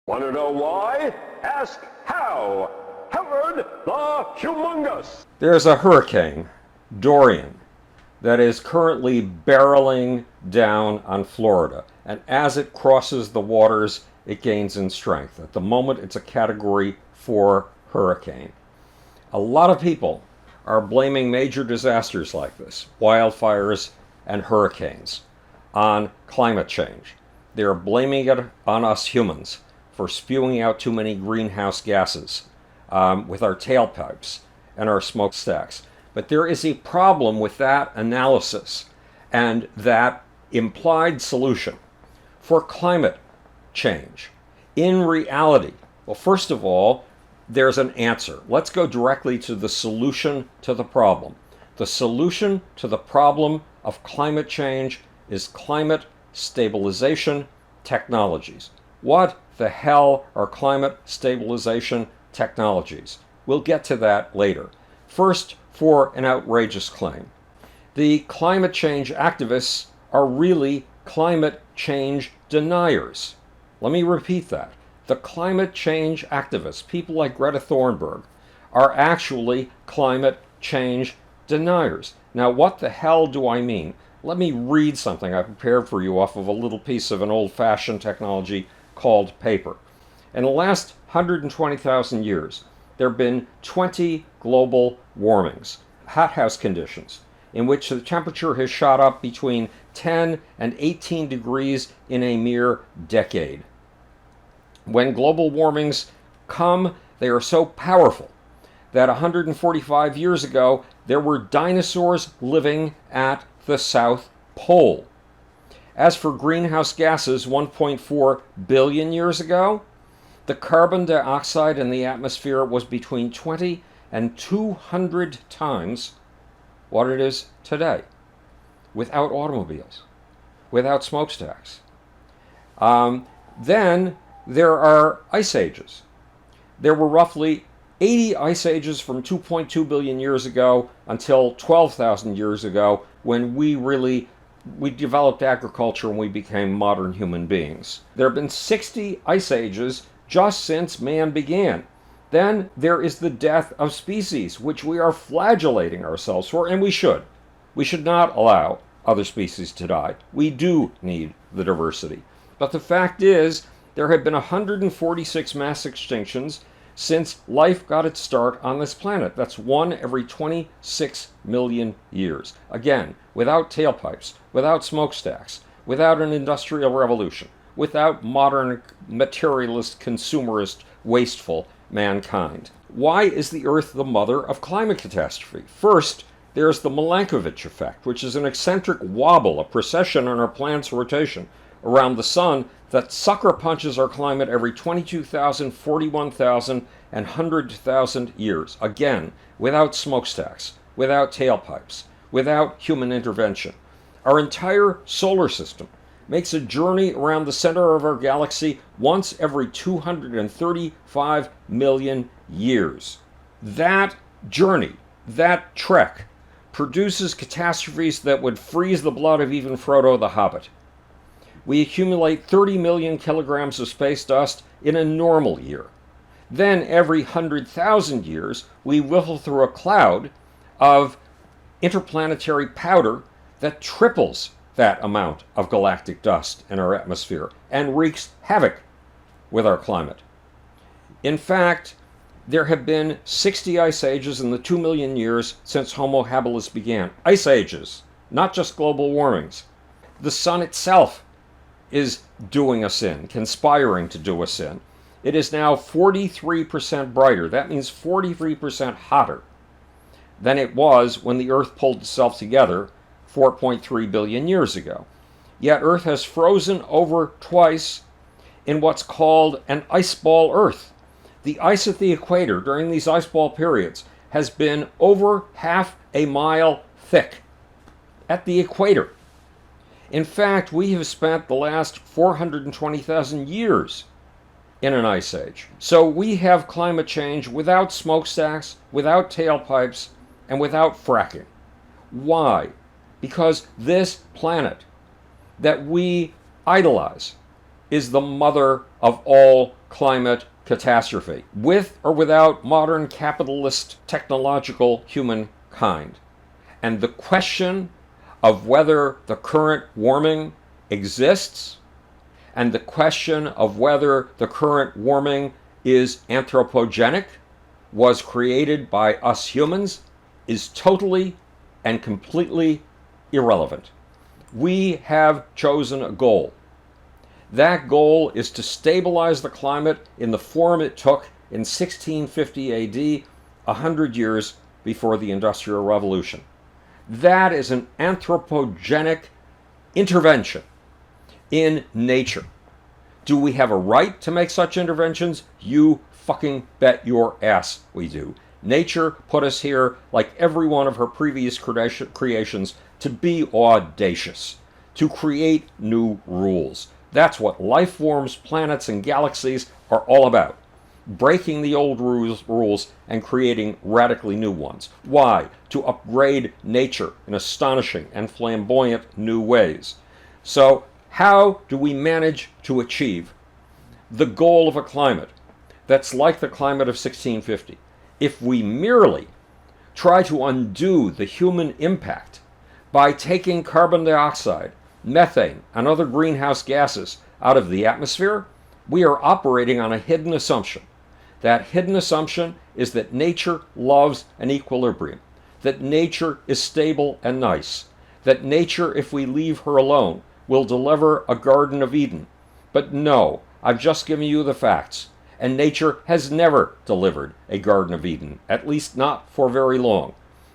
Want to know why? Ask how. Howard the Humongous. There's a hurricane, Dorian, that is currently barreling down on Florida. And as it crosses the waters, it gains in strength. At the moment, it's a Category 4 hurricane. A lot of people are blaming major disasters like this, wildfires and hurricanes, on climate change. They're blaming it on us humans for spewing out too many greenhouse gases with our tailpipes and our smokestacks. But there is a problem with that analysis and that implied solution for climate change. In reality, well, first of all, there's an answer. Let's go directly to the solution to the problem. The solution to the problem of climate change is climate stabilization technologies. What the hell are climate stabilization technologies? We'll get to that later. First, for an outrageous claim. The climate change activists are really climate change deniers. Let me repeat that. The climate change activists, people like Greta Thunberg, are actually climate change deniers. Now, what the hell do I mean? Let me read something I prepared for you off of a little piece of an old-fashioned technology called paper. In the last 120,000 years, there have been 20 global warmings, hothouse conditions, in which the temperature has shot up between 10 and 18 degrees in a mere decade. When global warmings come, they are so powerful that 145 years ago, there were dinosaurs living at the South Pole. As for greenhouse gases 1.4 billion years ago, the carbon dioxide in the atmosphere was between 20 and 200 times what it is today, without automobiles, without smokestacks. Then there are ice ages. There were roughly 80 ice ages from 2.2 billion years ago until 12,000 years ago, when we developed agriculture and we became modern human beings. There have been 60 ice ages just since man began. Then there is the death of species, which we are flagellating ourselves for, and we should. We should not allow other species to die. We do need the diversity. But the fact is, there have been 146 mass extinctions since life got its start on this planet. That's one every 26 million years. Again, without tailpipes, without smokestacks, without an industrial revolution, without modern materialist, consumerist, wasteful mankind. Why is the Earth the mother of climate catastrophe? First, there's the Milankovitch effect, which is an eccentric wobble, a precession on our planet's rotation around the sun that sucker punches our climate every 22,000, 41,000, and 100,000 years. Again, without smokestacks, without tailpipes, without human intervention. Our entire solar system makes a journey around the center of our galaxy once every 235 million years. That journey, that trek, produces catastrophes that would freeze the blood of even Frodo the Hobbit. We accumulate 30 million kilograms of space dust in a normal year. Then every 100,000 years, we whiffle through a cloud of interplanetary powder that triples that amount of galactic dust in our atmosphere and wreaks havoc with our climate. In fact, there have been 60 ice ages in the 2 million years since Homo habilis began. Ice ages, not just global warmings. The sun itself is doing us in, conspiring to do us in. It is now 43% brighter. That means 43% hotter than it was when the Earth pulled itself together 4.3 billion years ago. Yet Earth has frozen over twice in what's called an ice ball Earth. The ice at the equator during these ice ball periods has been over half a mile thick at the equator. In fact, we have spent the last 420,000 years in an ice age. So we have climate change without smokestacks, without tailpipes, and without fracking. Why? Because this planet that we idolize is the mother of all climate catastrophe, with or without modern capitalist technological humankind. And the question of whether the current warming exists and the question of whether the current warming is anthropogenic, was created by us humans, is totally and completely irrelevant. We have chosen a goal. That goal is to stabilize the climate in the form it took in 1650 AD, 100 years before the Industrial Revolution. That is an anthropogenic intervention in nature. Do we have a right to make such interventions? You fucking bet your ass we do. Nature put us here, like every one of her previous creations, to be audacious, to create new rules. That's what life forms, planets, and galaxies are all about. Breaking the old rules and creating radically new ones. Why? To upgrade nature in astonishing and flamboyant new ways. So, how do we manage to achieve the goal of a climate that's like the climate of 1650? If we merely try to undo the human impact by taking carbon dioxide, methane, and other greenhouse gases out of the atmosphere, we are operating on a hidden assumption. That hidden assumption is that nature loves an equilibrium, that nature is stable and nice, that nature, if we leave her alone, will deliver a Garden of Eden. But no, I've just given you the facts, and nature has never delivered a Garden of Eden, at least not for very long.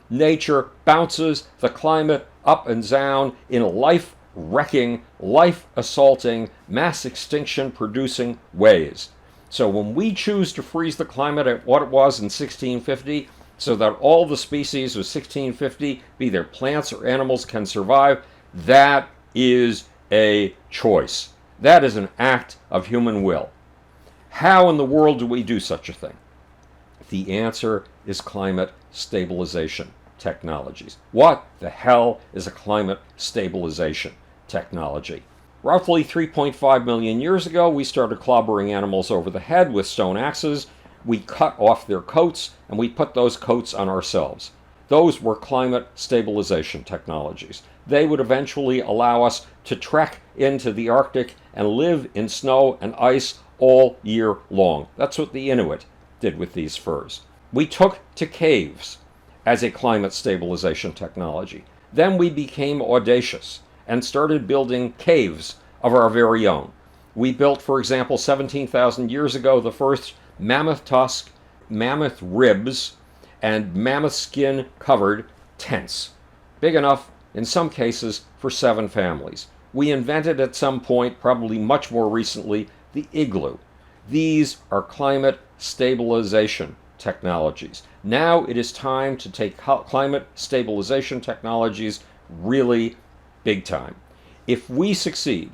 Nature bounces the climate up and down in life-wrecking, life-assaulting, mass extinction-producing ways. So when we choose to freeze the climate at what it was in 1650, so that all the species of 1650, be they plants or animals, can survive, that is a choice. That is an act of human will. How in the world do we do such a thing? The answer is climate stabilization technologies. What the hell is a climate stabilization technology? Roughly 3.5 million years ago, we started clobbering animals over the head with stone axes. We cut off their coats, and we put those coats on ourselves. Those were climate stabilization technologies. They would eventually allow us to trek into the Arctic and live in snow and ice all year long. That's what the Inuit did with these furs. We took to caves as a climate stabilization technology. Then we became audacious and started building caves of our very own. We built, for example, 17,000 years ago, the first mammoth-tusk, mammoth ribs, and mammoth skin covered tents. Big enough, in some cases, for 7 families. We invented at some point, probably much more recently, the igloo. These are climate stabilization technologies. Now it is time to take climate stabilization technologies really big time. If we succeed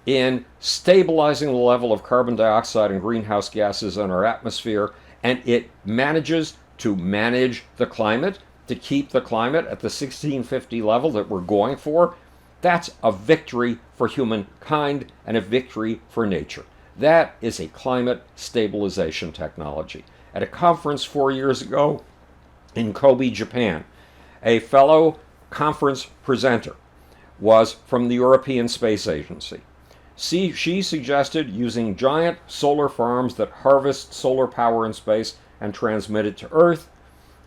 in stabilizing the level of carbon dioxide and greenhouse gases in our atmosphere, and it manages to manage the climate, to keep the climate at the 1650 level that we're going for, that's a victory for humankind and a victory for nature. That is a climate stabilization technology. At a conference 4 years ago in Kobe, Japan, a fellow conference presenter was from the European Space Agency. She suggested using giant solar farms that harvest solar power in space and transmit it to Earth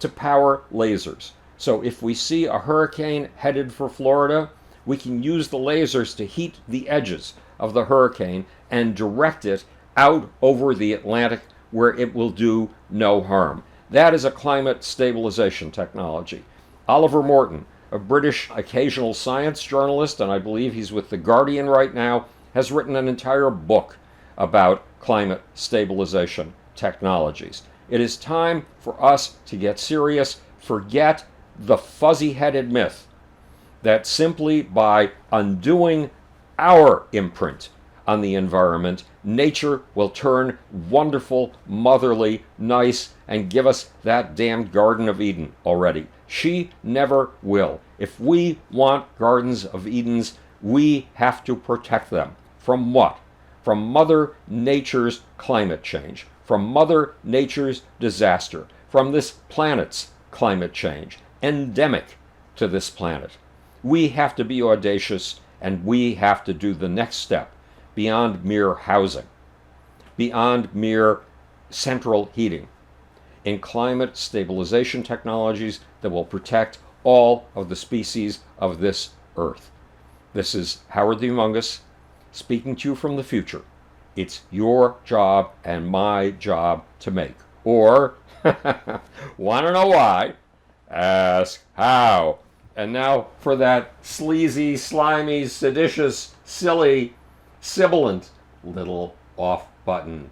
to power lasers. So if we see a hurricane headed for Florida, we can use the lasers to heat the edges of the hurricane and direct it out over the Atlantic where it will do no harm. That is a climate stabilization technology. Oliver Morton, a British occasional science journalist, and I believe he's with The Guardian right now, has written an entire book about climate stabilization technologies. It is time for us to get serious, forget the fuzzy-headed myth that simply by undoing our imprint on the environment, nature will turn wonderful, motherly, nice, and give us that damned Garden of Eden already. She never will. If we want Gardens of Edens, we have to protect them. From what? from Mother Nature's climate change, from Mother Nature's disaster, from this planet's climate change, endemic to this planet. We have to be audacious, and we have to do the next step beyond mere housing, beyond mere central heating, in climate stabilization technologies that will protect all of the species of this Earth. This is Howard the Humongous speaking to you from the future. It's your job and my job to make. Or, want to know why? Ask how. And now for that sleazy, slimy, seditious, silly, sibilant little off button.